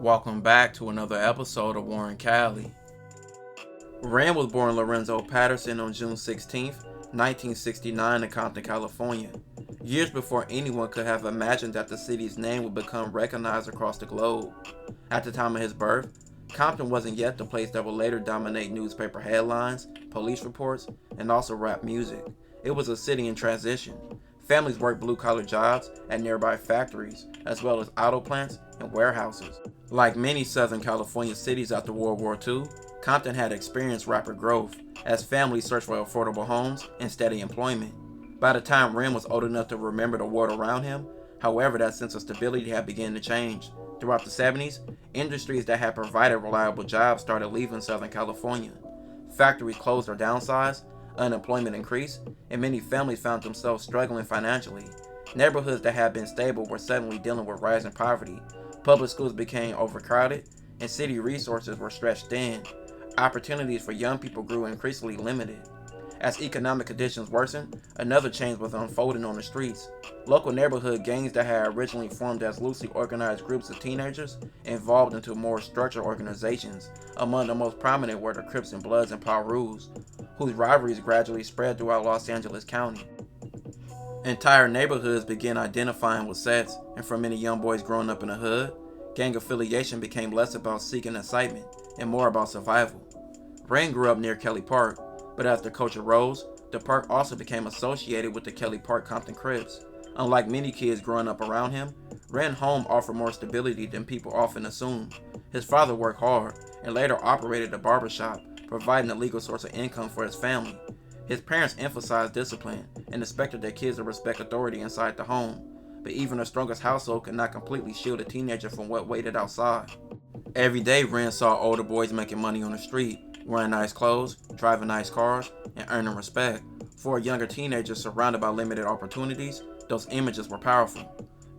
Welcome back to another episode of Warren Cali. Rand was born Lorenzo Patterson on June 16, 1969 in Compton, California, years before anyone could have imagined that the city's name would become recognized across the globe. At the time of his birth, Compton wasn't yet the place that would later dominate newspaper headlines, police reports, and also rap music. It was a city in transition. Families worked blue-collar jobs at nearby factories, as well as auto plants and warehouses. Like many Southern California cities after World War II, Compton had experienced rapid growth as families searched for affordable homes and steady employment. By the time Ren was old enough to remember the world around him, however, that sense of stability had begun to change. Throughout the 70s, industries that had provided reliable jobs started leaving Southern California. Factories closed or downsized, unemployment increased, and many families found themselves struggling financially. Neighborhoods that had been stable were suddenly dealing with rising poverty. Public schools became overcrowded, and city resources were stretched thin. Opportunities for young people grew increasingly limited. As economic conditions worsened, another change was unfolding on the streets. Local neighborhood gangs that had originally formed as loosely organized groups of teenagers evolved into more structured organizations. Among the most prominent were the Crips and Bloods and Pirus, whose rivalries gradually spread throughout Los Angeles County. Entire neighborhoods began identifying with sets, and for many young boys growing up in the hood, gang affiliation became less about seeking excitement and more about survival. Ren grew up near Kelly Park, but as the culture rose, the park also became associated with the Kelly Park Compton Crips. Unlike many kids growing up around him, Ren's home offered more stability than people often assume. His father worked hard and later operated a barbershop, providing a legal source of income for his family. His parents emphasized discipline and expected their kids to respect authority inside the home, but even the strongest household could not completely shield a teenager from what waited outside. Every day, Ren saw older boys making money on the street, wearing nice clothes, driving nice cars, and earning respect. For a younger teenager surrounded by limited opportunities, those images were powerful.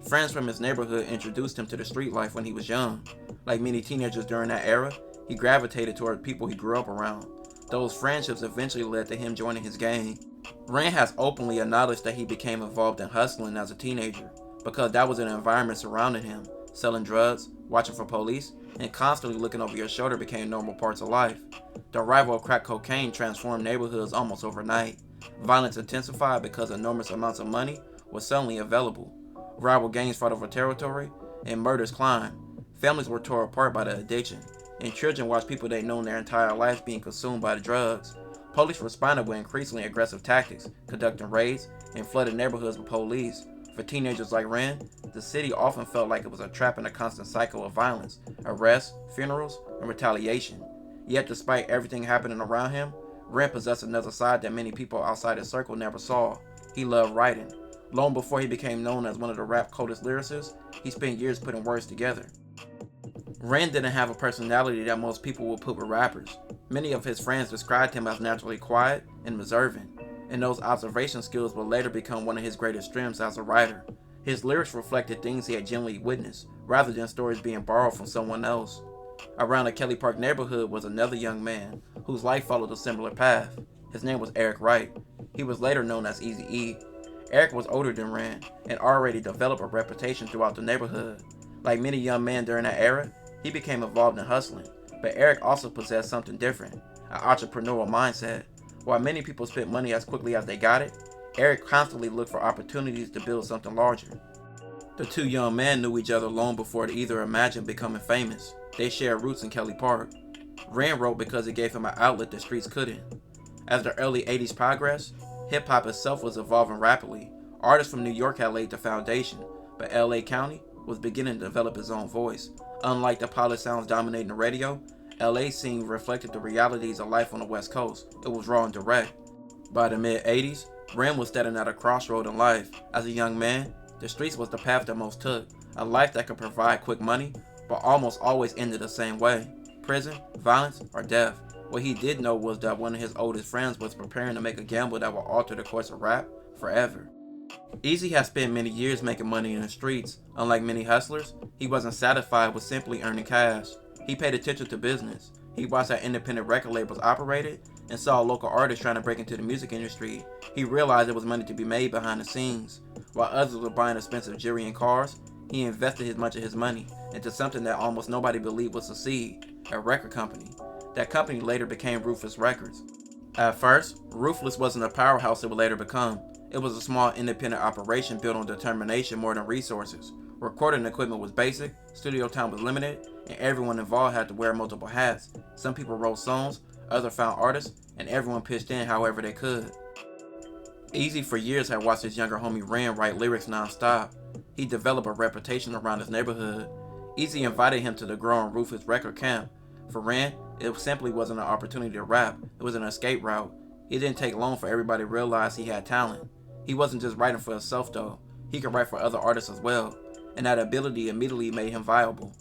Friends from his neighborhood introduced him to the street life when he was young. Like many teenagers during that era, he gravitated toward people he grew up around. Those friendships eventually led to him joining his gang. Ren has openly acknowledged that he became involved in hustling as a teenager, because that was an environment surrounding him. Selling drugs, watching for police, and constantly looking over your shoulder became normal parts of life. The arrival of crack cocaine transformed neighborhoods almost overnight. Violence intensified because enormous amounts of money were suddenly available. Rival gangs fought over territory, and murders climbed. Families were torn apart by the addiction, and children watched people they'd known their entire lives being consumed by the drugs. Police responded with increasingly aggressive tactics, conducting raids and flooded neighborhoods with police. For teenagers like Ren, the city often felt like it was a trap in a constant cycle of violence, arrests, funerals, and retaliation. Yet despite everything happening around him, Ren possessed another side that many people outside his circle never saw. He loved writing. Long before he became known as one of the rap's coldest lyricists, he spent years putting words together. Ren didn't have a personality that most people would put with rappers. Many of his friends described him as naturally quiet and observant, and those observation skills would later become one of his greatest strengths as a writer. His lyrics reflected things he had genuinely witnessed, rather than stories being borrowed from someone else. Around the Kelly Park neighborhood was another young man, whose life followed a similar path. His name was Eric Wright. He was later known as Eazy-E. Eric was older than Ren, and already developed a reputation throughout the neighborhood. Like many young men during that era, he became involved in hustling, but Eric also possessed something different, an entrepreneurial mindset. While many people spent money as quickly as they got it, Eric constantly looked for opportunities to build something larger. The two young men knew each other long before they either imagined becoming famous. They shared roots in Kelly Park. Ren wrote because it gave him an outlet the streets couldn't. As the early 80s progressed, hip-hop itself was evolving rapidly. Artists from New York had laid the foundation, but LA County was beginning to develop its own voice. Unlike the polished sounds dominating the radio, LA scene reflected the realities of life on the West Coast. It was raw and direct. By the mid-80s, Ren was standing at a crossroad in life. As a young man, the streets was the path that most took, a life that could provide quick money, but almost always ended the same way: prison, violence, or death. What he did know was that one of his oldest friends was preparing to make a gamble that would alter the course of rap forever. Eazy has spent many years making money in the streets. Unlike many hustlers, he wasn't satisfied with simply earning cash. He paid attention to business. He watched how independent record labels operated and saw local artists trying to break into the music industry. He realized there was money to be made behind the scenes. While others were buying expensive jewelry and cars, he invested much of his money into something that almost nobody believed would succeed, a record company. That company later became Ruthless Records. At first, Ruthless wasn't a powerhouse it would later become. It was a small independent operation built on determination more than resources. Recording equipment was basic, studio time was limited, and everyone involved had to wear multiple hats. Some people wrote songs, others found artists, and everyone pitched in however they could. Eazy for years had watched his younger homie Ren write lyrics non-stop. He developed a reputation around his neighborhood. Eazy invited him to the growing Ruthless record camp. For Ren, it simply wasn't an opportunity to rap, it was an escape route. It didn't take long for everybody to realize he had talent. He wasn't just writing for himself though, he could write for other artists as well, and that ability immediately made him viable.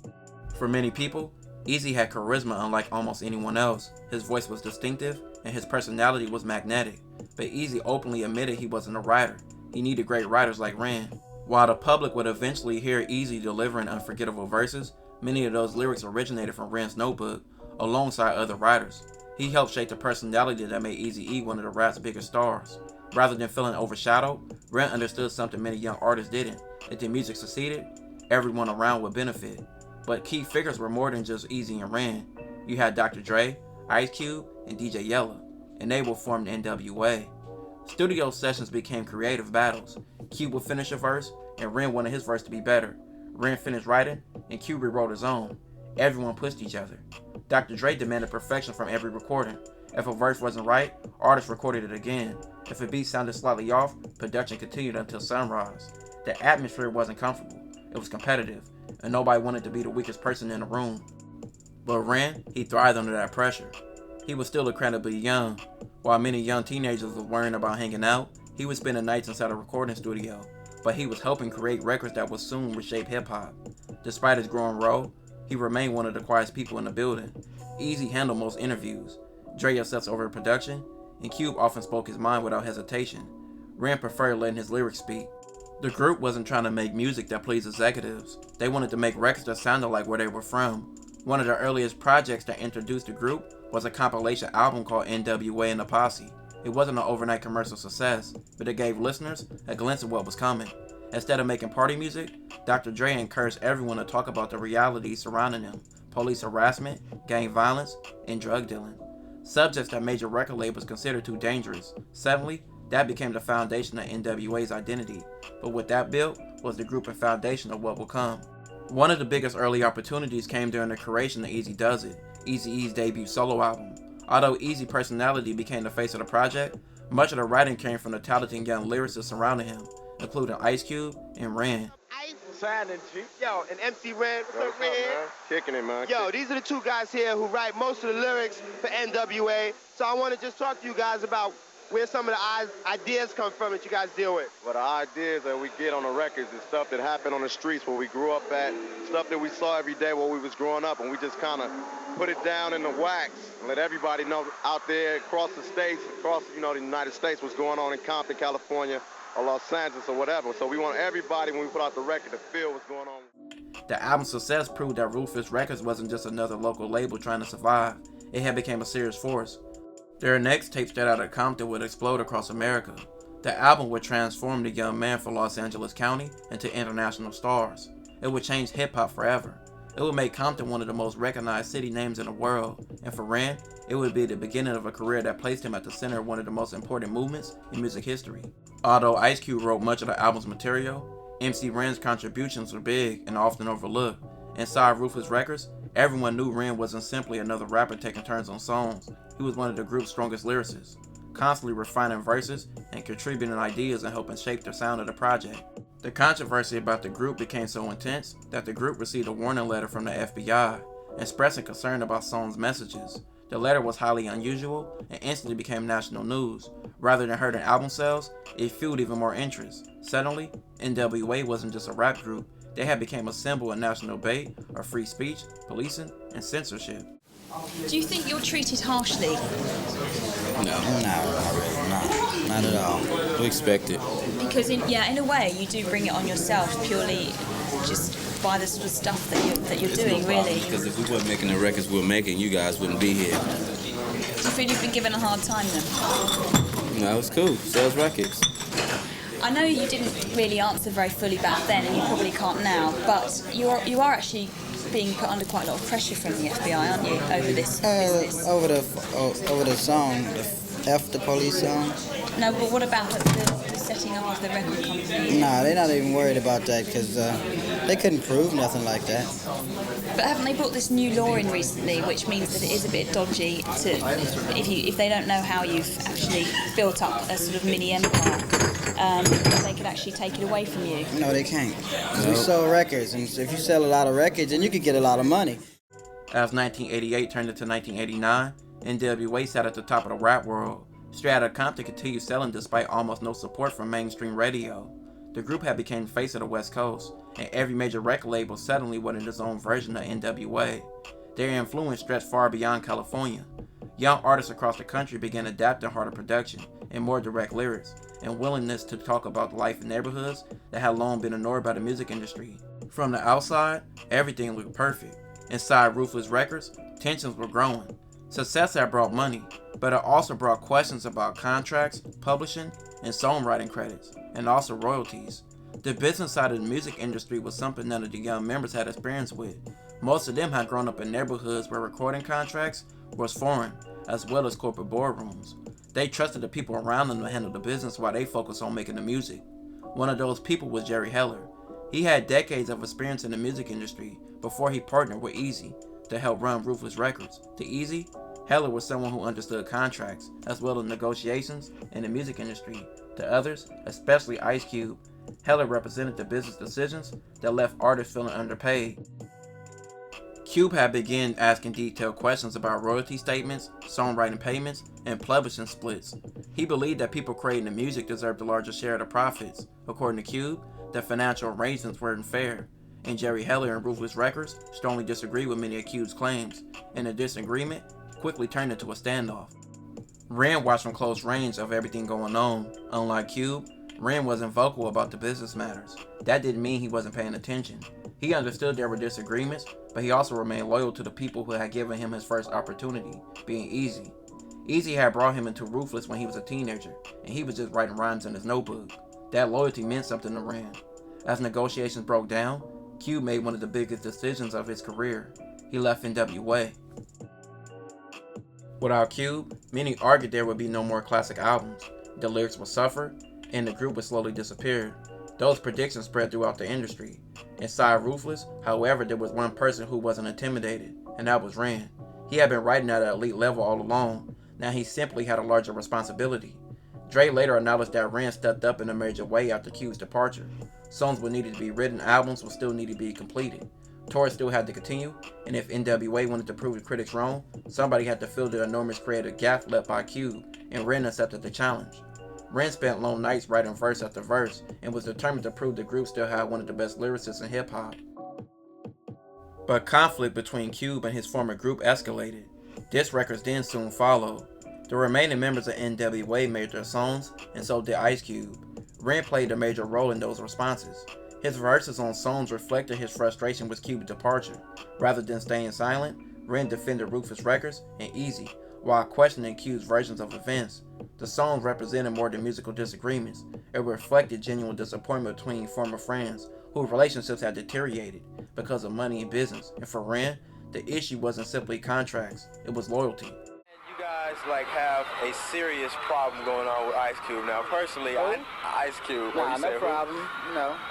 For many people, Eazy had charisma unlike almost anyone else. His voice was distinctive, and his personality was magnetic. But Eazy openly admitted he wasn't a writer. He needed great writers like Ren. While the public would eventually hear Eazy delivering unforgettable verses, many of those lyrics originated from Ren's notebook, alongside other writers. He helped shape the personality that made Eazy-E one of the rap's biggest stars. Rather than feeling overshadowed, Ren understood something many young artists didn't. If the music succeeded, everyone around would benefit. But key figures were more than just Eazy and Ren. You had Dr. Dre, Ice Cube, and DJ Yella, and they would form the N.W.A. Studio sessions became creative battles. Cube would finish a verse, and Ren wanted his verse to be better. Ren finished writing, and Cube rewrote his own. Everyone pushed each other. Dr. Dre demanded perfection from every recording. If a verse wasn't right, artists recorded it again. If a beat sounded slightly off, production continued until sunrise. The atmosphere wasn't comfortable. It was competitive, and nobody wanted to be the weakest person in the room. But Ren, he thrived under that pressure. He was still incredibly young. While many young teenagers were worrying about hanging out, he would spend the nights inside a recording studio. But he was helping create records that would soon reshape hip-hop. Despite his growing role, he remained one of the quietest people in the building. Eazy handled most interviews. Dre obsessed over production, and Cube often spoke his mind without hesitation. Ren preferred letting his lyrics speak. The group wasn't trying to make music that pleased executives. They wanted to make records that sounded like where they were from. One of the earliest projects that introduced the group was a compilation album called N.W.A and the Posse. It wasn't an overnight commercial success, but it gave listeners a glimpse of what was coming. Instead of making party music, Dr. Dre encouraged everyone to talk about the realities surrounding them: police harassment, gang violence, and drug dealing. Subjects that major record labels considered too dangerous. Suddenly, that became the foundation of N.W.A.'s identity. But what that built was the group and foundation of what will come. One of the biggest early opportunities came during the creation of Eazy Does It, Eazy-E's debut solo album. Although Eazy's personality became the face of the project, much of the writing came from the talented young lyricists surrounding him, including Ice Cube and Ren. Yo, and MC Ren, what's up, Ren? Kicking it, man. Yo, these are the two guys here who write most of the lyrics for N.W.A. So I want to just talk to you guys about where some of the ideas come from that you guys deal with. Well, the ideas that we get on the records is stuff that happened on the streets where we grew up at, stuff that we saw every day while we was growing up, and we just kind of put it down in the wax and let everybody know out there across the states, across, the United States, what's going on in Compton, California, or Los Angeles or whatever. So we want everybody, when we put out the record, to feel what's going on. The album's success proved that Ruthless Records wasn't just another local label trying to survive. It had become a serious force. Their next tape, straight out of Compton, would explode across America. The album would transform the young man from Los Angeles County into international stars. It would change hip-hop forever. It would make Compton one of the most recognized city names in the world. And for Ren, it would be the beginning of a career that placed him at the center of one of the most important movements in music history. Although Ice Cube wrote much of the album's material, MC Ren's contributions were big and often overlooked. Inside Ruthless Records, everyone knew Ren wasn't simply another rapper taking turns on songs. He was one of the group's strongest lyricists, constantly refining verses and contributing ideas and helping shape the sound of the project. The controversy about the group became so intense that the group received a warning letter from the FBI, expressing concern about songs' messages. The letter was highly unusual and instantly became national news. Rather than hurting album sales, it fueled even more interest. Suddenly, N.W.A. wasn't just a rap group, they had become a symbol of national debate, of free speech, policing, and censorship. Do you think you're treated harshly? No, not at all. We expect it. Because in a way, you do bring it on yourself purely just by the sort of stuff that you're doing, really. Because if we weren't making the records we're making, you guys wouldn't be here. Do you feel you've been given a hard time then? No, it's cool. Sells records. I know you didn't really answer very fully back then, and you probably can't now, but you are actually being put under quite a lot of pressure from the FBI, aren't you, over this business? Over the song, the F the Police song. No, but what about the setting up of the record company? Nah, they're not even worried about that because they couldn't prove nothing like that. But haven't they brought this new law in recently, which means that it is a bit dodgy if they don't know how you've actually built up a sort of mini empire, they could actually take it away from you? No, they can't. Because we sell records, and if you sell a lot of records, then you could get a lot of money. As 1988 turned into 1989, N.W.A sat at the top of the rap world. Straight Outta Compton continued selling despite almost no support from mainstream radio. The group had become the face of the West Coast, and every major record label suddenly wanted its own version of N.W.A. Their influence stretched far beyond California. Young artists across the country began adapting harder production and more direct lyrics, and willingness to talk about life in neighborhoods that had long been ignored by the music industry. From the outside, everything looked perfect. Inside Ruthless Records, tensions were growing. Success had brought money, but it also brought questions about contracts, publishing, and songwriting credits, and also royalties. The business side of the music industry was something none of the young members had experience with. Most of them had grown up in neighborhoods where recording contracts was foreign, as well as corporate boardrooms. They trusted the people around them to handle the business while they focused on making the music. One of those people was Jerry Heller. He had decades of experience in the music industry before he partnered with Eazy to help run Ruthless Records. To Eazy, Heller was someone who understood contracts, as well as negotiations in the music industry. To others, especially Ice Cube, Heller represented the business decisions that left artists feeling underpaid. Cube had begun asking detailed questions about royalty statements, songwriting payments, and publishing splits. He believed that people creating the music deserved a larger share of the profits. According to Cube, the financial arrangements weren't fair, and Jerry Heller and Ruthless Records strongly disagreed with many of Cube's claims, and the disagreement quickly turned into a standoff. Ren watched from close range of everything going on. Unlike Cube, Ren wasn't vocal about the business matters. That didn't mean he wasn't paying attention. He understood there were disagreements, but he also remained loyal to the people who had given him his first opportunity, being Eazy. Eazy had brought him into Ruthless when he was a teenager, and he was just writing rhymes in his notebook. That loyalty meant something to Ren. As negotiations broke down, Cube made one of the biggest decisions of his career. He left N.W.A. Without Cube, many argued there would be no more classic albums. The lyrics would suffer, and the group would slowly disappear. Those predictions spread throughout the industry. Inside Ruthless, however, there was one person who wasn't intimidated, and that was Ren. He had been writing at an elite level all along. Now he simply had a larger responsibility. Dre later acknowledged that Ren stepped up in a major way after Cube's departure. Songs would need to be written, albums would still need to be completed. Tours still had to continue, and if N.W.A wanted to prove the critics wrong, somebody had to fill the enormous creative gap left by Cube, and Ren accepted the challenge. Ren spent long nights writing verse after verse, and was determined to prove the group still had one of the best lyricists in hip-hop. But conflict between Cube and his former group escalated. Diss records then soon followed. The remaining members of N.W.A made their songs, and so did Ice Cube. Ren played a major role in those responses. His verses on songs reflected his frustration with Cube's departure. Rather than staying silent, Ren defended Ruthless Records and Eazy, while questioning Cube's versions of events. The songs represented more than musical disagreements. It reflected genuine disappointment between former friends, whose relationships had deteriorated because of money and business. And for Ren, the issue wasn't simply contracts, it was loyalty. You guys have a serious problem going on with Ice Cube. Now, personally, Ice Cube. Nah, no problem.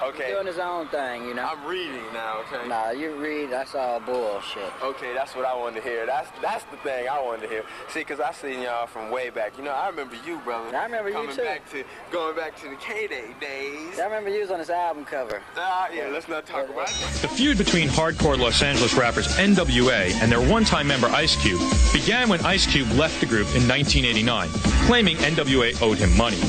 Okay. He's doing his own thing, I'm reading now, okay? Nah, you read, that's all bullshit. Okay, that's what I wanted to hear. That's the thing I wanted to hear. See, because I seen y'all from way back. I remember you, brother. I remember you, too. Going back to the K-Day days. I remember you was on this album cover. Yeah, let's not talk about it. The feud between hardcore Los Angeles rappers N.W.A and their one-time member Ice Cube began when Ice Cube left the group in 1989, claiming N.W.A owed him money.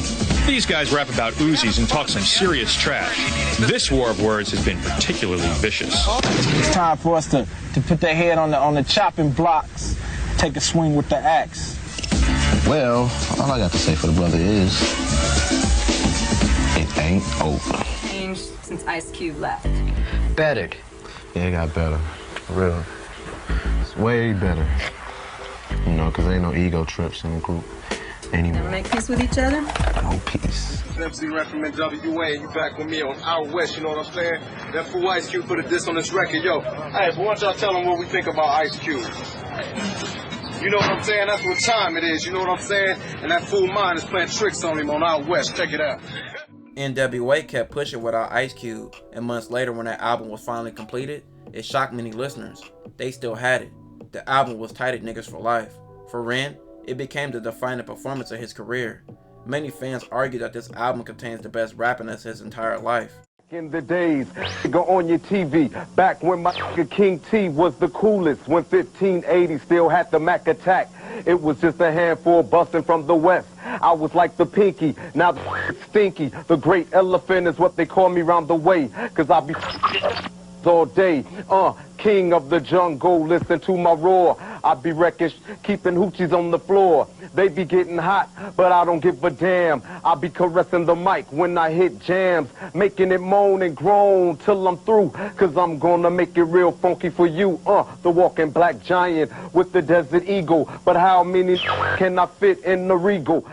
These guys rap about Uzis and talk some serious trash. This war of words has been particularly vicious. It's time for us to put their head on the chopping blocks, take a swing with the axe. Well, all I got to say for the brother is, it ain't over. Changed since Ice Cube left. Bettered. Yeah, it got better. For real. It's way better. Because there ain't no ego trips in the group. Anyway. Never make peace with each other? No peace. MC Ren from N.W.A, you back with me on Out West, you know what I'm saying? That fool Ice Cube put a diss on this record, yo. Hey, but why don't y'all tell them what we think about Ice Cube? You know what I'm saying? That's what time it is, you know what I'm saying? And that fool mind is playing tricks on him on Out West, check it out. N.W.A kept pushing without Ice Cube, and months later when that album was finally completed, it shocked many listeners. They still had it. The album was tight at niggas for life. For Ren, it became the defining performance of his career. Many fans argue that this album contains the best rapping of his entire life. In the days, go on your TV, back when my King T was the coolest, when 1580 still had the Mac attack. It was just a handful busting from the west. I was like the pinky, now the stinky. The great elephant is what they call me round the way, cause I be all day. King of the jungle, listen to my roar. I be wrecking, keeping hoochies on the floor. They be getting hot, but I don't give a damn. I be caressing the mic when I hit jams, making it moan and groan till I'm through, cause I'm gonna make it real funky for you. The walking black giant with the desert eagle, but how many can I fit in the regal?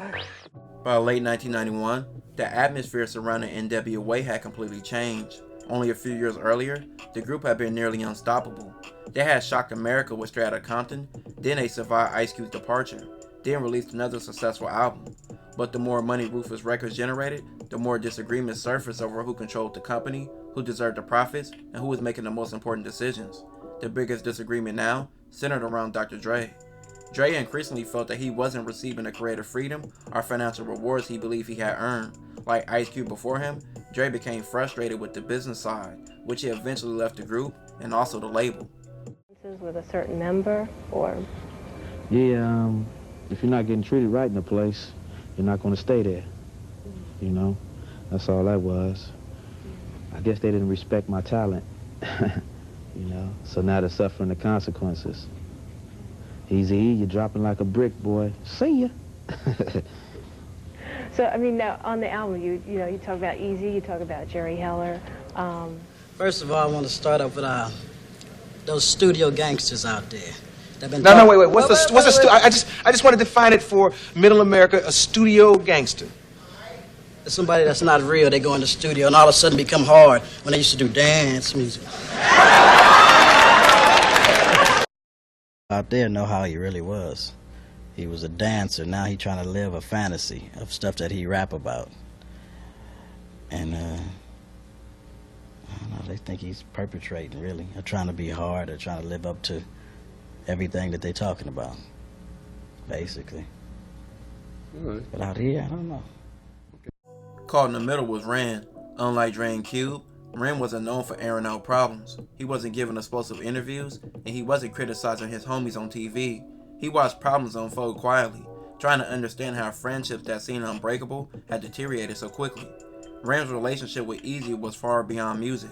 By late 1991, the atmosphere surrounding N.W.A had completely changed. Only a few years earlier, the group had been nearly unstoppable. They had shocked America with Straight Outta Compton, then they survived Ice Cube's departure, then released another successful album. But the more money Ruthless Records generated, the more disagreements surfaced over who controlled the company, who deserved the profits, and who was making the most important decisions. The biggest disagreement now centered around Dr. Dre. Dre increasingly felt that he wasn't receiving the creative freedom or financial rewards he believed he had earned. Like Ice Cube before him, Dre became frustrated with the business side, which he eventually left the group and also the label. With a certain member, or? Yeah, if you're not getting treated right in the place, you're not going to stay there. You know, that's all that was. I guess they didn't respect my talent, you know, so now they're suffering the consequences. Eazy-E, you're dropping like a brick, boy. See ya. So, I mean, now, on the album, you talk about Eazy, you talk about Jerry Heller. First of all, I want to start off with those studio gangsters out there. No, wait. What's a I just want to define it for Middle America, a studio gangster. It's somebody that's not real. They go in the studio and all of a sudden become hard when they used to do dance music. Out there know how he really was. He was a dancer. Now he's trying to live a fantasy of stuff that he rap about. And, I don't know, they think he's perpetrating, really, or trying to be hard, or trying to live up to everything that they're talking about, basically. Right. But out here, I don't know. Caught in the middle was Ren. Unlike Dre and Cube, Ren wasn't known for airing out problems. He wasn't giving explosive interviews, and he wasn't criticizing his homies on TV. He watched problems unfold quietly, trying to understand how friendships that seemed unbreakable had deteriorated so quickly. Ren's relationship with Eazy was far beyond music.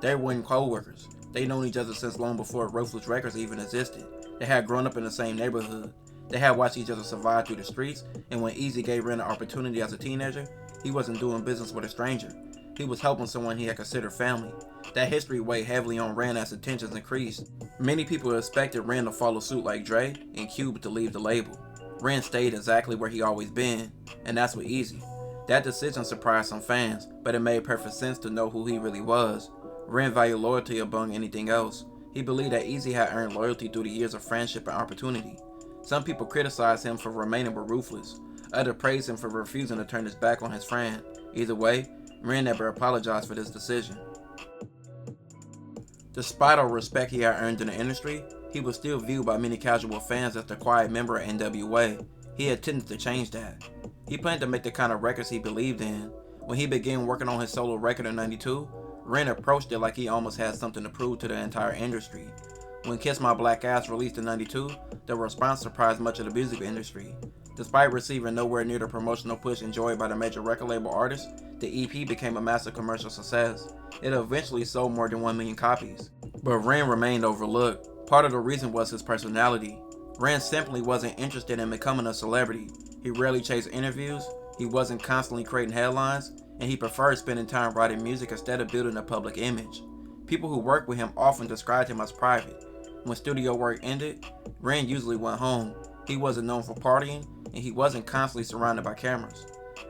They weren't co-workers. They'd known each other since long before Ruthless Records even existed. They had grown up in the same neighborhood. They had watched each other survive through the streets, and when Eazy gave Ren an opportunity as a teenager, he wasn't doing business with a stranger. He was helping someone he had considered family. That history weighed heavily on Ren as the tensions increased. Many people expected Ren to follow suit like Dre and Cube to leave the label. Ren stayed exactly where he always been, and that's with Eazy. That decision surprised some fans, but it made perfect sense to know who he really was. Ren valued loyalty above anything else. He believed that Eazy had earned loyalty through the years of friendship and opportunity. Some people criticized him for remaining with Ruthless. Others praised him for refusing to turn his back on his friend. Either way, Ren never apologized for this decision. Despite all respect he had earned in the industry, he was still viewed by many casual fans as the quiet member of N.W.A. He intended to change that. He planned to make the kind of records he believed in. When he began working on his solo record in '92, Ren approached it like he almost had something to prove to the entire industry. When Kiss My Black Ass released in '92, the response surprised much of the music industry. Despite receiving nowhere near the promotional push enjoyed by the major record label artists, the EP became a massive commercial success. It eventually sold more than 1 million copies. But Ren remained overlooked. Part of the reason was his personality. Ren simply wasn't interested in becoming a celebrity. He rarely chased interviews, he wasn't constantly creating headlines, and he preferred spending time writing music instead of building a public image. People who worked with him often described him as private. When studio work ended, Ren usually went home. He wasn't known for partying, and he wasn't constantly surrounded by cameras.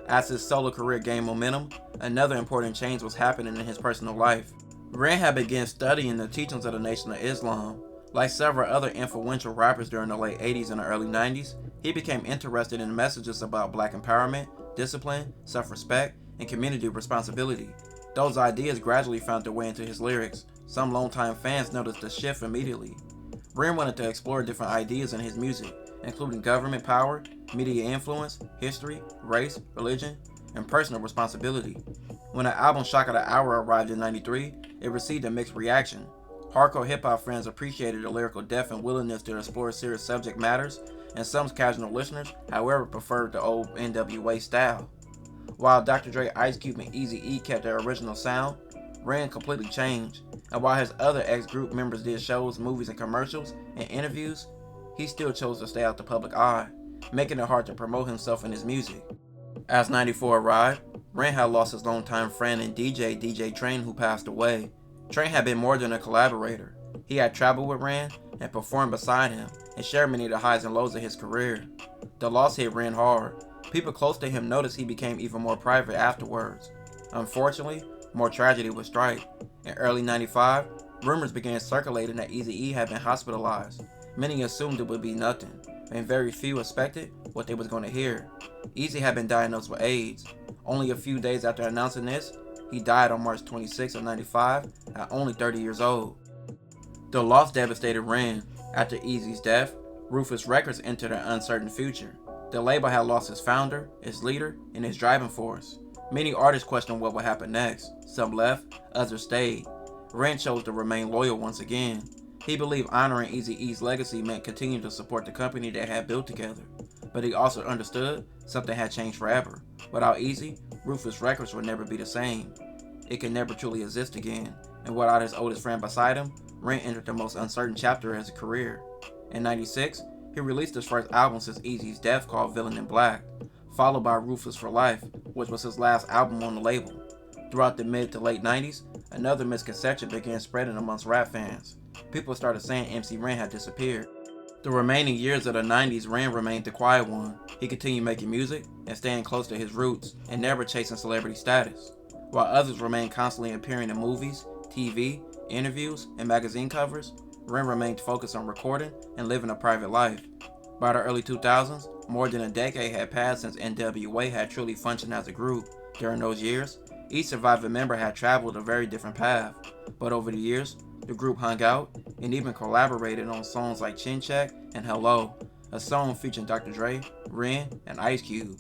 As his solo career gained momentum, another important change was happening in his personal life. Ren had begun studying the teachings of the Nation of Islam. Like several other influential rappers during the late 80s and the early 90s, he became interested in messages about black empowerment, discipline, self-respect, and community responsibility. Those ideas gradually found their way into his lyrics. Some longtime fans noticed the shift immediately. Ren wanted to explore different ideas in his music, including government power, media influence, history, race, religion, and personal responsibility. When the album Shock of the Hour arrived in '93, it received a mixed reaction. Hardcore hip-hop fans appreciated the lyrical depth and willingness to explore serious subject matters, and some casual listeners, however, preferred the old N.W.A. style. While Dr. Dre, Ice Cube, and Eazy-E kept their original sound, Ren completely changed, and while his other ex-group members did shows, movies, and commercials, and interviews, he still chose to stay out the public eye, making it hard to promote himself and his music. As '94 arrived, Ren had lost his longtime friend and DJ Train, who passed away. Train had been more than a collaborator. He had traveled with Ren and performed beside him and shared many of the highs and lows of his career. The loss hit Ren hard. People close to him noticed he became even more private afterwards. Unfortunately, more tragedy would strike. In early '95, rumors began circulating that Eazy-E had been hospitalized. Many assumed it would be nothing, and very few expected what they was going to hear. Eazy had been diagnosed with AIDS. Only a few days after announcing this, he died on March 26 of '95 at only 30 years old. The loss devastated Ren. After Eazy's death, Ruthless Records entered an uncertain future. The label had lost its founder, its leader, and its driving force. Many artists questioned what would happen next. Some left, others stayed. Ren chose to remain loyal once again. He believed honoring Eazy-E's legacy meant continuing to support the company they had built together. But he also understood something had changed forever. Without Eazy, Ruthless Records would never be the same. It could never truly exist again, and without his oldest friend beside him, Ren entered the most uncertain chapter of his career. In '96, he released his first album since Eazy's death called Villain in Black, followed by Ruthless for Life, which was his last album on the label. Throughout the mid to late '90s, another misconception began spreading amongst rap fans. People started saying MC Ren had disappeared. The remaining years of the '90s, Ren remained the quiet one. He continued making music and staying close to his roots and never chasing celebrity status. While others remained constantly appearing in movies, TV, interviews, and magazine covers, Ren remained focused on recording and living a private life. By the early 2000s, more than a decade had passed since N.W.A. had truly functioned as a group. During those years, each surviving member had traveled a very different path, but over the years, the group hung out and even collaborated on songs like Chin Check and Hello, a song featuring Dr. Dre, Ren, and Ice Cube.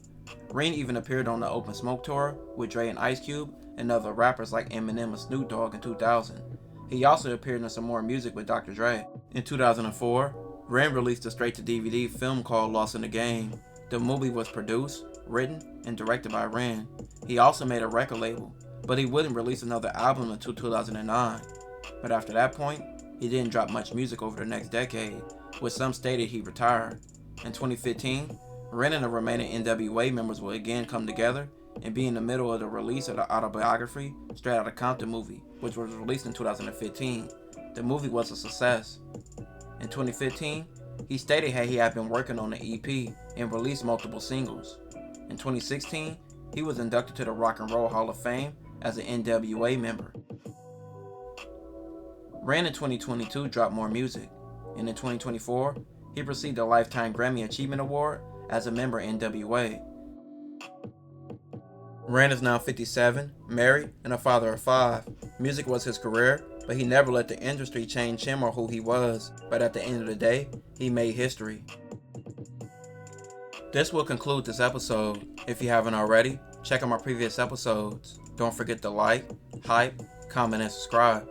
Ren even appeared on the Open Smoke tour with Dre and Ice Cube and other rappers like Eminem and Snoop Dogg in 2000. He also appeared in some more music with Dr. Dre. In 2004, Ren released a straight-to-DVD film called Lost in the Game. The movie was produced, written, and directed by Ren. He also made a record label, but he wouldn't release another album until 2009. But after that point, he didn't drop much music over the next decade, with some stated he retired. In 2015, Ren and the remaining N.W.A. members will again come together and be in the middle of the release of the autobiography Straight Outta Compton movie, which was released in 2015. The movie was a success. In 2015, he stated how he had been working on the EP and released multiple singles. In 2016, he was inducted to the Rock and Roll Hall of Fame as an N.W.A. member. Ren in 2022 dropped more music, and in 2024, he received a Lifetime Grammy Achievement Award as a member of N.W.A. Ren is now 57, married, and a father of 5. Music was his career, but he never let the industry change him or who he was. But at the end of the day, he made history. This will conclude this episode. If you haven't already, check out my previous episodes. Don't forget to like, hype, comment, and subscribe.